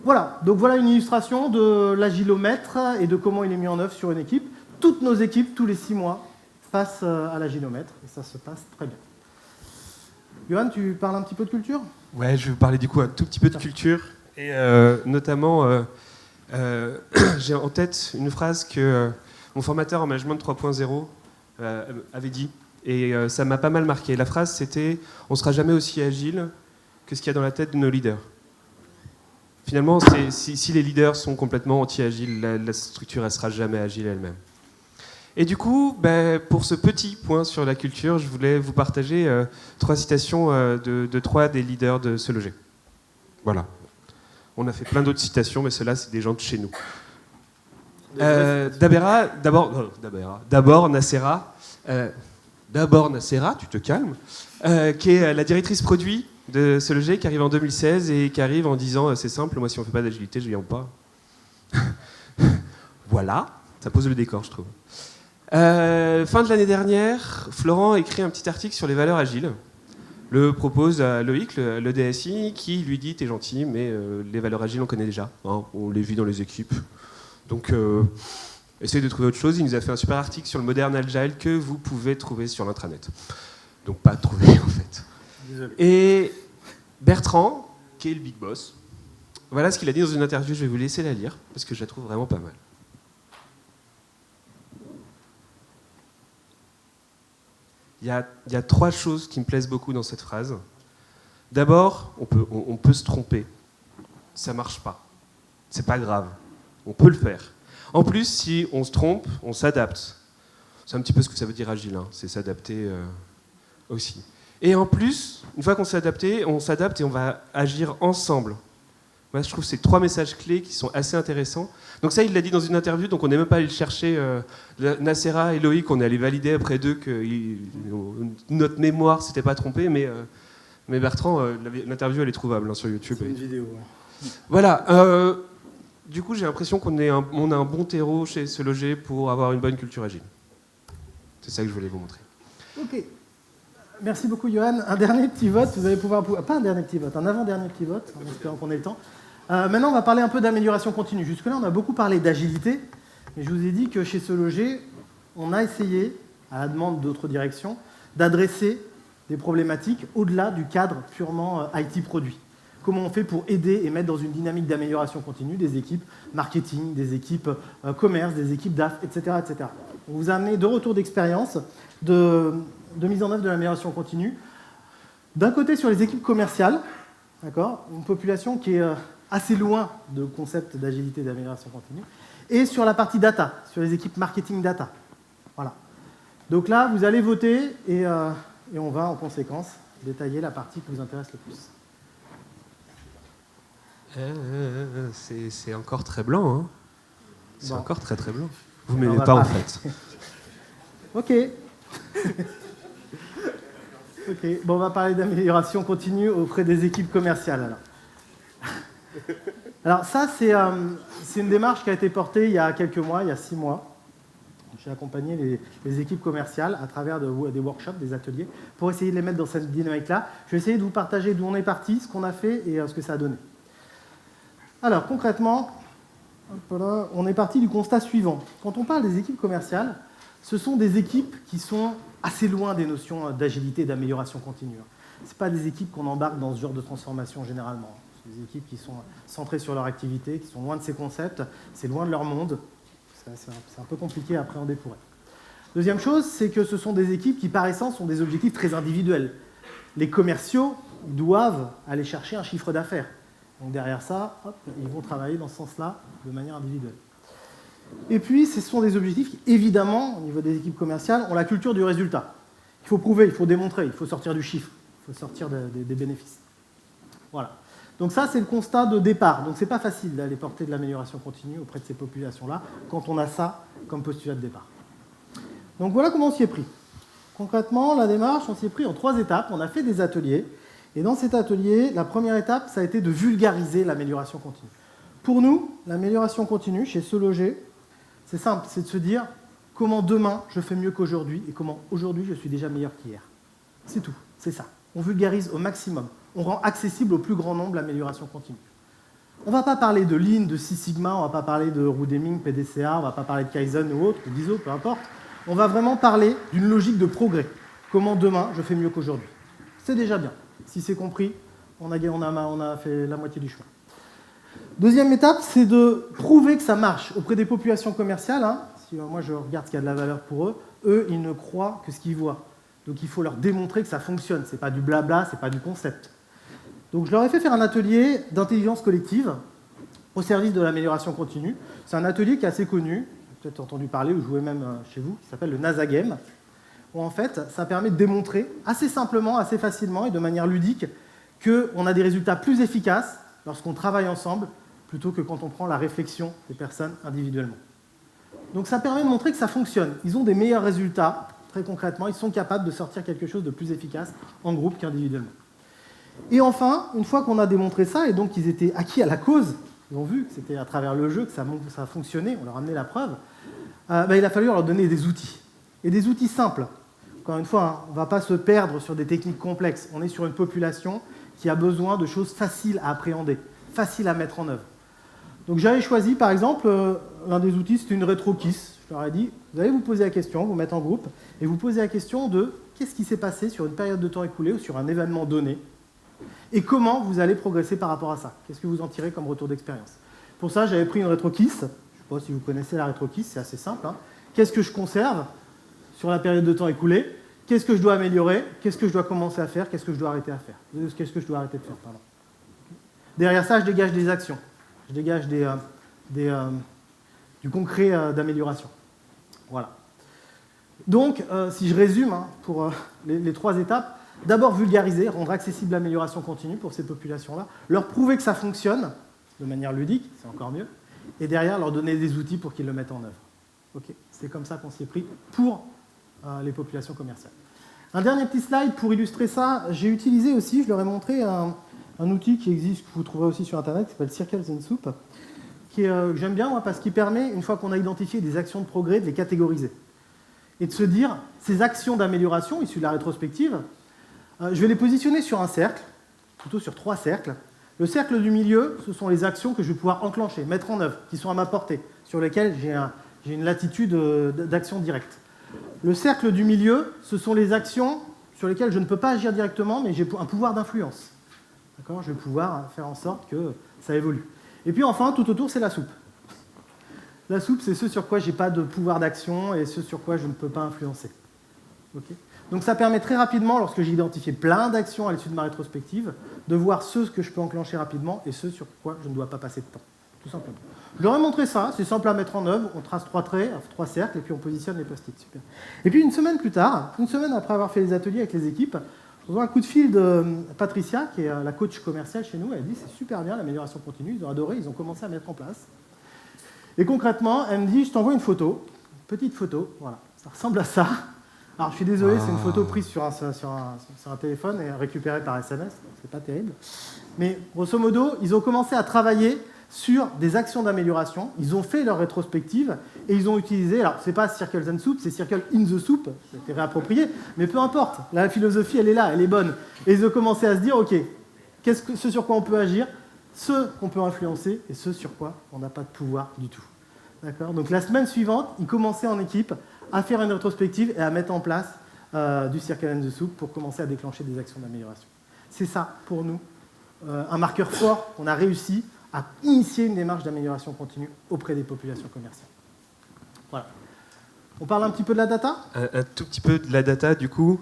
[SPEAKER 1] Voilà. Donc voilà une illustration de l'agilomètre et de comment il est mis en œuvre sur une équipe. Toutes nos équipes, tous les 6 mois, passent à l'agilomètre et ça se passe très bien. Johan, tu parles un petit peu de culture ?
[SPEAKER 2] Ouais, je vais vous parler du coup un tout petit peu de culture et notamment j'ai en tête une phrase que mon formateur en management 3.0 avait dit et ça m'a pas mal marqué. La phrase c'était « On ne sera jamais aussi agile que ce qu'il y a dans la tête de nos leaders ». Finalement, si les leaders sont complètement anti-agiles, la structure ne sera jamais agile elle-même. Et du coup, pour ce petit point sur la culture, je voulais vous partager 3 citations de 3 des leaders de Se Loger. Voilà. On a fait plein d'autres citations, mais ceux-là, c'est des gens de chez nous. D'abord Nacera, tu te calmes, qui est la directrice produit de Se Loger, qui arrive en 2016 et qui arrive en disant c'est simple, moi si on ne fait pas d'agilité, je ne viens pas. Voilà, ça pose le décor, je trouve. Fin de l'année dernière, Florent écrit un petit article sur les valeurs agiles. Le propose à Loïc, le DSI, qui lui dit « T'es gentil, mais les valeurs agiles, on connaît déjà. Hein, on les vit dans les équipes. Donc, essayez de trouver autre chose. Il nous a fait un super article sur le Modern Agile que vous pouvez trouver sur l'intranet. Donc pas trouver en fait.
[SPEAKER 1] Désolé.
[SPEAKER 2] Et Bertrand, qui est le big boss, voilà ce qu'il a dit dans une interview, je vais vous laisser la lire, parce que je la trouve vraiment pas mal. Il y a 3 choses qui me plaisent beaucoup dans cette phrase. D'abord, on peut se tromper. Ça marche pas. C'est pas grave. On peut le faire. En plus, si on se trompe, on s'adapte. C'est un petit peu ce que ça veut dire agile, hein. C'est s'adapter aussi. Et en plus, une fois qu'on s'est adapté, on s'adapte et on va agir ensemble. Moi, je trouve que c'est 3 messages clés qui sont assez intéressants. Donc ça, il l'a dit dans une interview, donc on n'est même pas allé le chercher. Nacera et Loïc, on est allé valider après d'eux que notre mémoire s'était pas trompée, mais Bertrand, l'interview, elle est trouvable sur YouTube.
[SPEAKER 1] C'est une vidéo, ouais.
[SPEAKER 2] Voilà. Du coup, j'ai l'impression qu'on a un bon terreau chez Se Loger pour avoir une bonne culture agile. C'est ça que je voulais vous montrer.
[SPEAKER 1] Ok. Merci beaucoup, Johan. Un dernier petit vote, vous allez pouvoir... Pas un dernier petit vote, un avant-dernier petit vote, en espérant qu'on ait le temps. Maintenant, on va parler un peu d'amélioration continue. Jusque-là, on a beaucoup parlé d'agilité, mais je vous ai dit que chez Se Loger, on a essayé, à la demande d'autres directions, d'adresser des problématiques au-delà du cadre purement IT produit. Comment on fait pour aider et mettre dans une dynamique d'amélioration continue des équipes marketing, des équipes commerce, des équipes DAF, etc., etc. On vous a amené 2 retours d'expérience de mise en œuvre de l'amélioration continue. D'un côté, sur les équipes commerciales, d'accord, une population qui est assez loin de concept d'agilité et d'amélioration continue, et sur la partie data, sur les équipes marketing data. Voilà. Donc là, vous allez voter et on va en conséquence détailler la partie qui vous intéresse le plus.
[SPEAKER 2] C'est encore très blanc, hein. C'est
[SPEAKER 1] bon.
[SPEAKER 2] encore très très blanc. Vous ne m'aimez pas en fait.
[SPEAKER 1] Ok. Ok. Bon, on va parler d'amélioration continue auprès des équipes commerciales. Alors ça, c'est une démarche qui a été portée il y a quelques mois, il y a 6 mois. J'ai accompagné les équipes commerciales à travers des workshops, des ateliers, pour essayer de les mettre dans cette dynamique-là. Je vais essayer de vous partager d'où on est parti, ce qu'on a fait et ce que ça a donné. Alors concrètement, on est parti du constat suivant. Quand on parle des équipes commerciales, ce sont des équipes qui sont assez loin des notions d'agilité et d'amélioration continue. Ce pas des équipes qu'on embarque dans ce genre de transformation généralement. C'est des équipes qui sont centrées sur leur activité, qui sont loin de ces concepts, c'est loin de leur monde. C'est un peu compliqué à appréhender pour elles. Deuxième chose, c'est que ce sont des équipes qui, par essence, ont des objectifs très individuels. Les commerciaux doivent aller chercher un chiffre d'affaires. Donc derrière ça, hop, ils vont travailler dans ce sens-là, de manière individuelle. Et puis, ce sont des objectifs qui, évidemment, au niveau des équipes commerciales, ont la culture du résultat. Il faut prouver, il faut démontrer, il faut sortir du chiffre, il faut sortir des bénéfices. Voilà. Donc ça, c'est le constat de départ. Donc c'est pas facile d'aller porter de l'amélioration continue auprès de ces populations-là quand on a ça comme postulat de départ. Donc voilà comment on s'y est pris. Concrètement, la démarche, on s'y est pris en 3 étapes. On a fait des ateliers. Et dans cet atelier, la première étape, ça a été de vulgariser l'amélioration continue. Pour nous, l'amélioration continue, chez Se Loger, c'est simple, c'est de se dire comment demain je fais mieux qu'aujourd'hui et comment aujourd'hui je suis déjà meilleur qu'hier. C'est tout, c'est ça. On vulgarise au maximum. On rend accessible au plus grand nombre l'amélioration continue. On ne va pas parler de Lean, de Six Sigma, on ne va pas parler de Wu Deming, PDCA, on ne va pas parler de Kaizen ou autre, ou d'ISO, peu importe. On va vraiment parler d'une logique de progrès. Comment demain je fais mieux qu'aujourd'hui. C'est déjà bien. Si c'est compris, on a fait la moitié du chemin. Deuxième étape, c'est de prouver que ça marche auprès des populations commerciales. Hein. Si moi je regarde ce qui a de la valeur pour eux, eux, ils ne croient que ce qu'ils voient. Donc il faut leur démontrer que ça fonctionne. Ce n'est pas du blabla, ce n'est pas du concept. Donc je leur ai fait faire un atelier d'intelligence collective au service de l'amélioration continue. C'est un atelier qui est assez connu, vous avez peut-être entendu parler ou joué même chez vous, qui s'appelle le NASA Game, où en fait ça permet de démontrer assez simplement, assez facilement et de manière ludique qu'on a des résultats plus efficaces lorsqu'on travaille ensemble plutôt que quand on prend la réflexion des personnes individuellement. Donc ça permet de montrer que ça fonctionne. Ils ont des meilleurs résultats, très concrètement, ils sont capables de sortir quelque chose de plus efficace en groupe qu'individuellement. Et enfin, une fois qu'on a démontré ça, et donc qu'ils étaient acquis à la cause, ils ont vu que c'était à travers le jeu que ça fonctionnait, on leur a amené la preuve, il a fallu leur donner des outils. Et des outils simples. Encore une fois, hein, on ne va pas se perdre sur des techniques complexes. On est sur une population qui a besoin de choses faciles à appréhender, faciles à mettre en œuvre. Donc j'avais choisi, par exemple, l'un des outils, c'était une RetroKiss. Je leur ai dit, vous allez vous poser la question, vous mettre en groupe, et vous poser la question de qu'est-ce qui s'est passé sur une période de temps écoulée ou sur un événement donné, et comment vous allez progresser par rapport à ça. Qu'est-ce que vous en tirez comme retour d'expérience. Pour ça, j'avais pris une RetroKiss. Je ne sais pas si vous connaissez la RetroKiss, c'est assez simple. Hein. Qu'est-ce que je conserve sur la période de temps écoulée? Qu'est-ce que je dois améliorer? Qu'est-ce que je dois commencer à faire? Qu'est-ce que je dois arrêter à faire? Qu'est-ce que je dois arrêter de faire, pardon. Derrière ça, je dégage des actions. Je dégage du concret d'amélioration. Voilà. Donc, si je résume hein, pour les 3 étapes, d'abord vulgariser, rendre accessible l'amélioration continue pour ces populations-là, leur prouver que ça fonctionne de manière ludique, c'est encore mieux, et derrière leur donner des outils pour qu'ils le mettent en œuvre. Okay. C'est comme ça qu'on s'y est pris pour les populations commerciales. Un dernier petit slide pour illustrer ça, j'ai utilisé aussi, je leur ai montré un outil qui existe, que vous trouverez aussi sur Internet, qui s'appelle Circles and Soup, que j'aime bien moi, parce qu'il permet, une fois qu'on a identifié des actions de progrès, de les catégoriser. Et de se dire, ces actions d'amélioration, issues de la rétrospective, je vais les positionner sur un cercle, plutôt sur 3 cercles. Le cercle du milieu, ce sont les actions que je vais pouvoir enclencher, mettre en œuvre, qui sont à ma portée, sur lesquelles j'ai une latitude d'action directe. Le cercle du milieu, ce sont les actions sur lesquelles je ne peux pas agir directement, mais j'ai un pouvoir d'influence. D'accord ? Je vais pouvoir faire en sorte que ça évolue. Et puis enfin, tout autour, c'est la soupe. La soupe, c'est ce sur quoi je n'ai pas de pouvoir d'action et ce sur quoi je ne peux pas influencer. Okay ? Donc ça permet très rapidement, lorsque j'ai identifié plein d'actions à l'issue de ma rétrospective, de voir ceux que je peux enclencher rapidement et ceux sur quoi je ne dois pas passer de temps. Tout simplement. Je leur ai montré ça, c'est simple à mettre en œuvre, on trace 3 traits, 3 cercles, et puis on positionne les post-it. Super. Et puis une semaine plus tard, une semaine après avoir fait les ateliers avec les équipes, je reçois un coup de fil de Patricia, qui est la coach commerciale chez nous. Elle dit c'est super bien, l'amélioration continue, ils ont adoré, ils ont commencé à mettre en place. Et concrètement, elle me dit je t'envoie une photo, une petite photo, voilà, ça ressemble à ça. Alors je suis désolé, c'est une photo prise sur un téléphone et récupérée par SMS, c'est pas terrible. Mais grosso modo, ils ont commencé à travailler sur des actions d'amélioration, ils ont fait leur rétrospective et ils ont utilisé, alors c'est pas Circles and Soup, c'est Circle in the Soup, c'était réapproprié, mais peu importe, la philosophie elle est là, elle est bonne. Et ils ont commencé à se dire, ok, ce sur quoi on peut agir, ce qu'on peut influencer et ce sur quoi on n'a pas de pouvoir du tout. D'accord ? Donc la semaine suivante, ils commençaient en équipe à faire une rétrospective et à mettre en place du Circle and the Soup pour commencer à déclencher des actions d'amélioration. C'est ça, pour nous, un marqueur fort qu'on a réussi à initier une démarche d'amélioration continue auprès des populations commerciales. Voilà. On parle un petit peu de la data ?
[SPEAKER 2] Un tout petit peu de la data, du coup.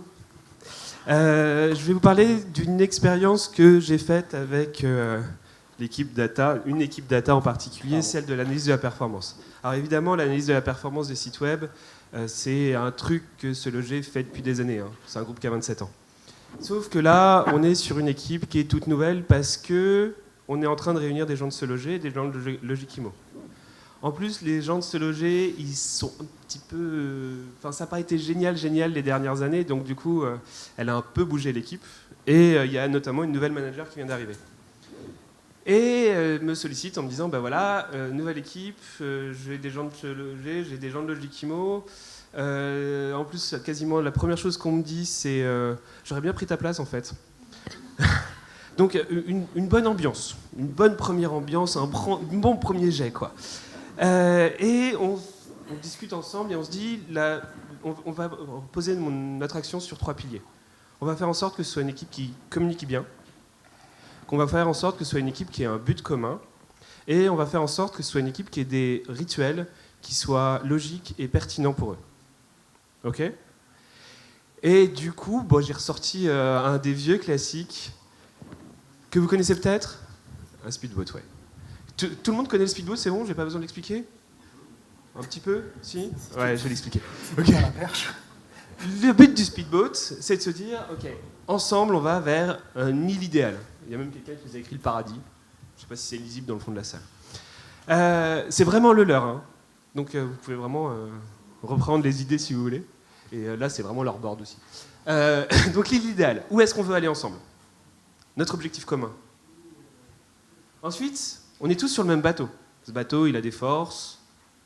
[SPEAKER 2] Je vais vous parler d'une expérience que j'ai faite avec l'équipe data, une équipe data en particulier, celle de l'analyse de la performance. Alors évidemment, l'analyse de la performance des sites web, c'est un truc que Se Loger fait depuis des années. Hein. C'est un groupe qui a 27 ans. Sauf que là, on est sur une équipe qui est toute nouvelle parce que on est en train de réunir des gens de Se Loger et des gens de Logikimo. En plus, les gens de Se Loger, ils sont un petit peu... Enfin, ça n'a pas été génial les dernières années, donc du coup, elle a un peu bougé l'équipe. Et il y a notamment une nouvelle manager qui vient d'arriver. Et me sollicite en me disant, ben voilà, nouvelle équipe, j'ai des gens de Se Loger, j'ai des gens de Logikimo. En plus, quasiment la première chose qu'on me dit, c'est j'aurais bien pris ta place en fait. Donc une bonne ambiance, une bonne première ambiance, un bon premier jet quoi. Et on discute ensemble et on se dit, on va poser notre action sur 3 piliers. On va faire en sorte que ce soit une équipe qui communique bien, qu'on va faire en sorte que ce soit une équipe qui ait un but commun, et on va faire en sorte que ce soit une équipe qui ait des rituels qui soient logiques et pertinents pour eux. Ok ? Et du coup, j'ai ressorti un des vieux classiques que vous connaissez peut-être, un speedboat, ouais. Tout le monde connaît le speedboat, c'est bon, j'ai pas besoin de l'expliquer ? Un petit peu ? Si ? Ouais, je vais l'expliquer. Okay. Le but du speedboat, c'est de se dire, ok, ensemble, on va vers une île idéale. Il y a même quelqu'un qui nous a écrit le paradis. Je sais pas si c'est lisible dans le fond de la salle. C'est vraiment le leur, hein. Donc vous pouvez vraiment reprendre les idées si vous voulez. Et là, c'est vraiment leur board aussi. Donc l'île idéale, où est-ce qu'on veut aller ensemble ? Notre objectif commun. Ensuite, on est tous sur le même bateau. Ce bateau, il a des forces.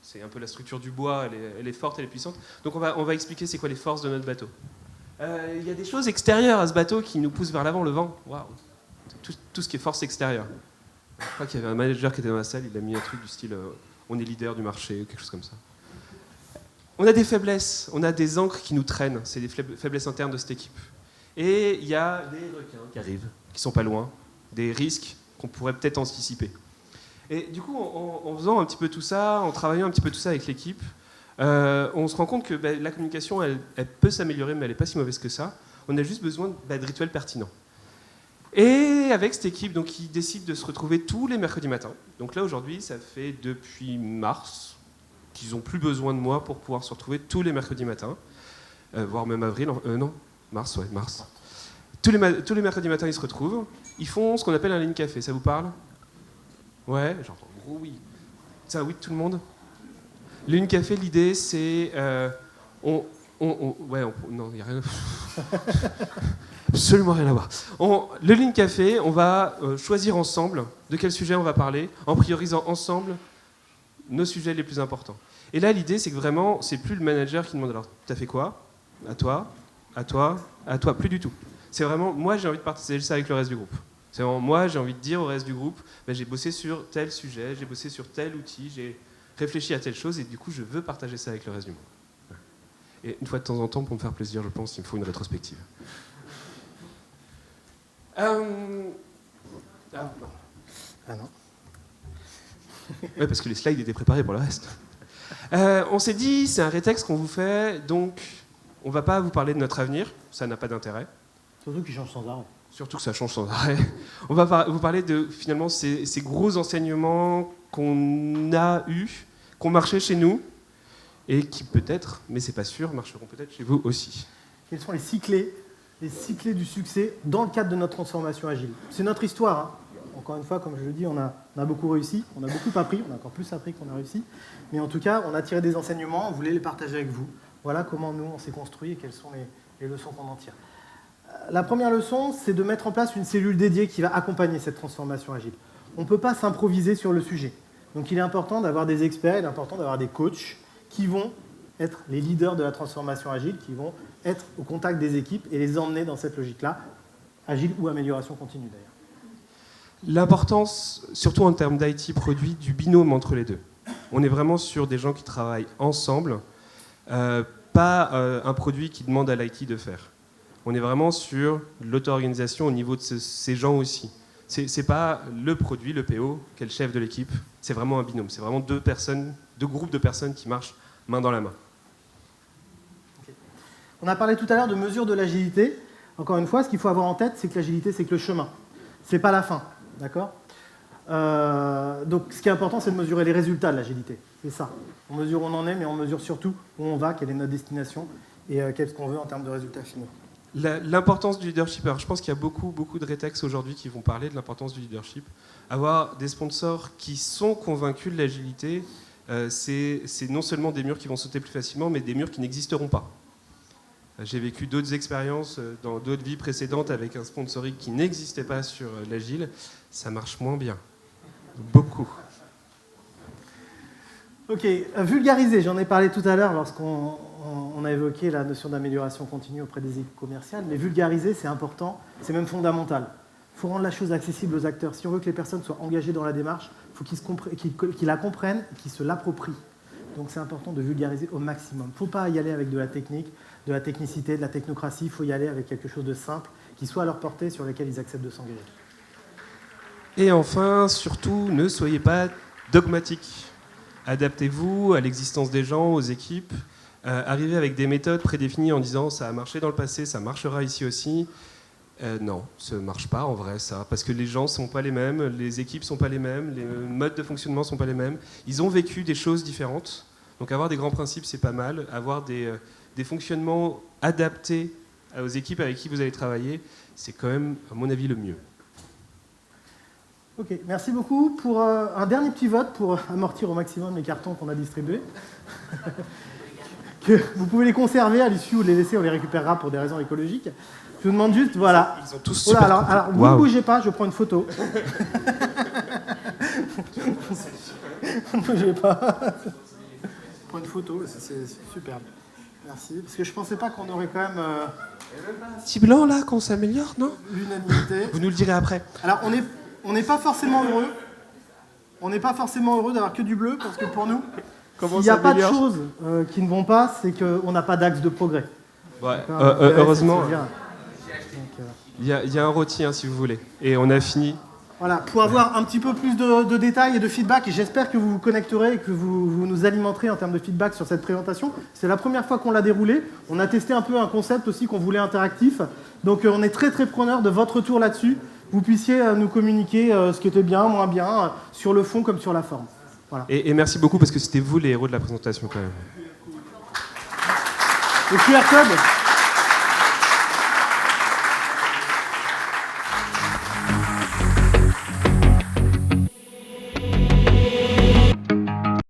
[SPEAKER 2] C'est un peu la structure du bois, elle est forte, elle est puissante. Donc on va expliquer c'est quoi les forces de notre bateau. Il y a des choses extérieures à ce bateau qui nous poussent vers l'avant, le vent. Waouh. Tout ce qui est force extérieure. Je crois qu'il y avait un manager qui était dans la salle, il a mis un truc du style on est leader du marché ou quelque chose comme ça. On a des faiblesses, on a des ancres qui nous traînent, c'est des faiblesses internes de cette équipe. Et il y a des requins qui arrivent, qui sont pas loin, des risques qu'on pourrait peut-être anticiper. Et du coup, en faisant un petit peu tout ça, en travaillant un petit peu tout ça avec l'équipe, on se rend compte que la communication, elle peut s'améliorer, mais elle n'est pas si mauvaise que ça. On a juste besoin de rituels pertinents. Et avec cette équipe, donc, ils décident de se retrouver tous les mercredis matins. Donc là, aujourd'hui, ça fait depuis mars qu'ils n'ont plus besoin de moi pour pouvoir se retrouver tous les mercredis matins, voire même avril, non, mars. Tous les mercredis matins, ils se retrouvent. Ils font ce qu'on appelle un ligne café. Ça vous parle? Ouais, j'entends gros oui. Ça, oui, tout le monde. Le ligne café, l'idée, c'est... non, il n'y a rien... Absolument rien à voir. Le ligne café, on va choisir ensemble de quel sujet on va parler, en priorisant ensemble nos sujets les plus importants. Et là, l'idée, c'est que vraiment, c'est plus le manager qui demande alors, t'as fait quoi? À toi, plus du tout. C'est vraiment, moi, j'ai envie de partager ça avec le reste du groupe. C'est vraiment, moi, j'ai envie de dire au reste du groupe, j'ai bossé sur tel sujet, j'ai bossé sur tel outil, j'ai réfléchi à telle chose, et du coup, je veux partager ça avec le reste du monde. Et une fois de temps en temps, pour me faire plaisir, je pense, il me faut une rétrospective.
[SPEAKER 1] non.
[SPEAKER 2] Ouais, parce que les slides étaient préparés pour le reste. On s'est dit, c'est un rétexte qu'on vous fait, donc on ne va pas vous parler de notre avenir, ça n'a pas d'intérêt.
[SPEAKER 1] Surtout qu'il change sans arrêt.
[SPEAKER 2] Surtout que ça change sans arrêt. On va vous parler de finalement ces gros enseignements qu'on a eus, qui ont marché chez nous, et qui peut-être, mais c'est pas sûr, marcheront peut-être chez vous aussi.
[SPEAKER 1] Quels sont les 6 clés du succès dans le cadre de notre transformation agile? C'est notre histoire. Hein. Encore une fois, comme je le dis, on a beaucoup réussi, on a beaucoup appris, on a encore plus appris qu'on a réussi. Mais en tout cas, on a tiré des enseignements, on voulait les partager avec vous. Voilà comment nous, on s'est construit et quelles sont les leçons qu'on en tire. La première leçon, c'est de mettre en place une cellule dédiée qui va accompagner cette transformation agile. On ne peut pas s'improviser sur le sujet. Donc il est important d'avoir des experts, il est important d'avoir des coachs qui vont être les leaders de la transformation agile, qui vont être au contact des équipes et les emmener dans cette logique-là, agile ou amélioration continue d'ailleurs.
[SPEAKER 2] L'importance, surtout en termes d'IT produit, du binôme entre les deux. On est vraiment sur des gens qui travaillent ensemble, pas un produit qui demande à l'IT de faire. On est vraiment sur l'auto-organisation au niveau de ces gens aussi. C'est pas le produit, le PO, qui est le chef de l'équipe, c'est vraiment un binôme. C'est vraiment deux groupes de personnes qui marchent main dans la main.
[SPEAKER 1] Okay. On a parlé tout à l'heure de mesure de l'agilité. Encore une fois, ce qu'il faut avoir en tête, c'est que l'agilité, c'est que le chemin. C'est pas la fin. D'accord ? Donc, ce qui est important, c'est de mesurer les résultats de l'agilité. C'est ça. On mesure où on en est, mais on mesure surtout où on va, quelle est notre destination et qu'est-ce qu'on veut en termes de résultats finaux.
[SPEAKER 2] L'importance du leadership. Alors, je pense qu'il y a beaucoup de rétextes aujourd'hui qui vont parler de l'importance du leadership. Avoir des sponsors qui sont convaincus de l'agilité, c'est non seulement des murs qui vont sauter plus facilement, mais des murs qui n'existeront pas. J'ai vécu d'autres expériences dans d'autres vies précédentes avec un sponsoring qui n'existait pas sur l'agile. Ça marche moins bien. Beaucoup.
[SPEAKER 1] Ok, vulgariser, j'en ai parlé tout à l'heure lorsqu'on a évoqué la notion d'amélioration continue auprès des équipes commerciales, mais vulgariser, c'est important, c'est même fondamental. Il faut rendre la chose accessible aux acteurs. Si on veut que les personnes soient engagées dans la démarche, il faut qu'ils la comprennent, qu'ils se l'approprient. Donc c'est important de vulgariser au maximum. Il ne faut pas y aller avec de la technique, de la technicité, de la technocratie, il faut y aller avec quelque chose de simple, qui soit à leur portée, sur lequel ils acceptent de s'engager.
[SPEAKER 2] Et enfin, surtout, ne soyez pas dogmatiques. Adaptez-vous à l'existence des gens, aux équipes. Arrivez avec des méthodes prédéfinies en disant « ça a marché dans le passé, ça marchera ici aussi ». Non, ça ne marche pas en vrai, ça. Parce que les gens ne sont pas les mêmes, les équipes ne sont pas les mêmes, les modes de fonctionnement ne sont pas les mêmes. Ils ont vécu des choses différentes. Donc avoir des grands principes, c'est pas mal. Avoir des fonctionnements adaptés aux équipes avec qui vous allez travailler, c'est quand même, à mon avis, le mieux.
[SPEAKER 1] Ok, merci beaucoup. Pour un dernier petit vote pour amortir au maximum les cartons qu'on a distribués. Que vous pouvez les conserver à l'issue ou les laisser, on les récupérera pour des raisons écologiques. Je vous demande juste, voilà.
[SPEAKER 2] Ils sont tous super.
[SPEAKER 1] Alors vous ne bougez pas, je prends une photo. Ne bougez pas. Je prends une photo, c'est superbe. Merci. Parce que je ne pensais pas qu'on aurait quand même...
[SPEAKER 2] Petit blanc là, qu'on s'améliore, non ?
[SPEAKER 1] L'unanimité.
[SPEAKER 2] Vous nous le direz après.
[SPEAKER 1] Alors on n'est pas forcément heureux. on n'est pas forcément heureux d'avoir que du bleu, parce que pour nous,
[SPEAKER 2] Comment
[SPEAKER 1] s'il n'y a
[SPEAKER 2] ça
[SPEAKER 1] pas de
[SPEAKER 2] améliore
[SPEAKER 1] choses qui ne vont pas, c'est qu'on n'a pas d'axe de progrès.
[SPEAKER 2] Ouais,
[SPEAKER 1] D'accord,
[SPEAKER 2] heureusement,
[SPEAKER 1] c'est bien.
[SPEAKER 2] il y a un rôti, hein, si vous voulez. Et on a fini.
[SPEAKER 1] Voilà, pour avoir un petit peu plus de détails et de feedback, et j'espère que vous vous connecterez et que vous nous alimenterez en termes de feedback sur cette présentation. C'est la première fois qu'on l'a déroulée. On a testé un peu un concept aussi qu'on voulait interactif. Donc on est très très preneur de votre retour là-dessus. Vous puissiez nous communiquer ce qui était bien, moins bien, sur le fond comme sur la forme. Voilà.
[SPEAKER 2] Et merci beaucoup parce que c'était vous les héros de la présentation quand même.
[SPEAKER 1] Le QR code.